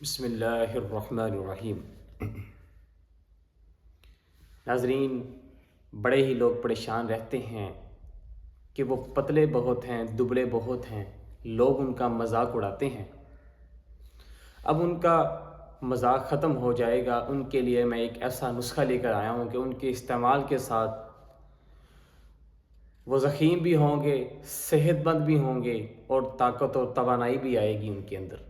بسم اللہ الرحمن الرحیم۔ ناظرین، بڑے ہی لوگ پریشان رہتے ہیں کہ وہ پتلے بہت ہیں، دبلے بہت ہیں، لوگ ان کا مذاق اڑاتے ہیں۔ اب ان کا مذاق ختم ہو جائے گا، ان کے لیے میں ایک ایسا نسخہ لے کر آیا ہوں کہ ان کے استعمال کے ساتھ وہ ضخیم بھی ہوں گے، صحت مند بھی ہوں گے اور طاقت اور توانائی بھی آئے گی ان کے اندر۔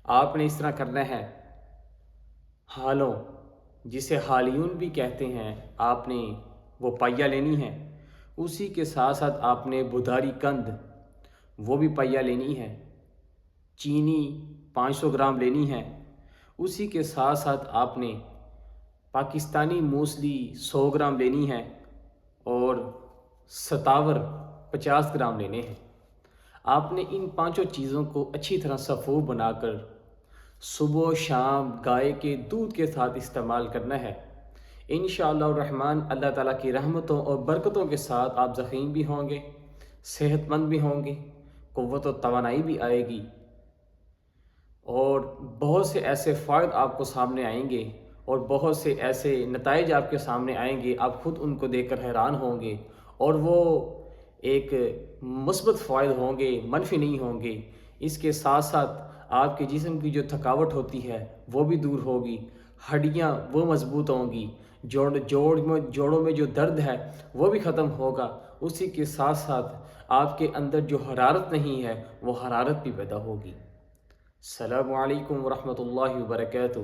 آپ نے اس طرح کرنا ہے، ہالوں جسے حالیون بھی کہتے ہیں، آپ نے وہ پائیا لینی ہے، اسی کے ساتھ ساتھ آپ نے بدھاری کند وہ بھی پائیا لینی ہے، چینی 500 گرام لینی ہے، اسی کے ساتھ ساتھ آپ نے پاکستانی موسلی 100 گرام لینی ہے اور ستاور 50 گرام لینے ہیں۔ آپ نے ان پانچوں چیزوں کو اچھی طرح صفوف بنا کر صبح و شام گائے کے دودھ کے ساتھ استعمال کرنا ہے۔ انشاءاللہ الرحمن اللہ تعالیٰ کی رحمتوں اور برکتوں کے ساتھ آپ ضخیم بھی ہوں گے، صحت مند بھی ہوں گے، قوت و توانائی بھی آئے گی اور بہت سے ایسے فوائد آپ کو سامنے آئیں گے اور بہت سے ایسے نتائج آپ کے سامنے آئیں گے، آپ خود ان کو دیکھ کر حیران ہوں گے اور وہ ایک مثبت فوائد ہوں گے، منفی نہیں ہوں گے۔ اس کے ساتھ ساتھ آپ کے جسم کی جو تھکاوٹ ہوتی ہے وہ بھی دور ہوگی، ہڈیاں وہ مضبوط ہوں گی، جوڑوں میں جو درد ہے وہ بھی ختم ہوگا، اسی کے ساتھ ساتھ آپ کے اندر جو حرارت نہیں ہے وہ حرارت بھی پیدا ہوگی۔ السلام علیکم ورحمۃ اللہ وبرکاتہ۔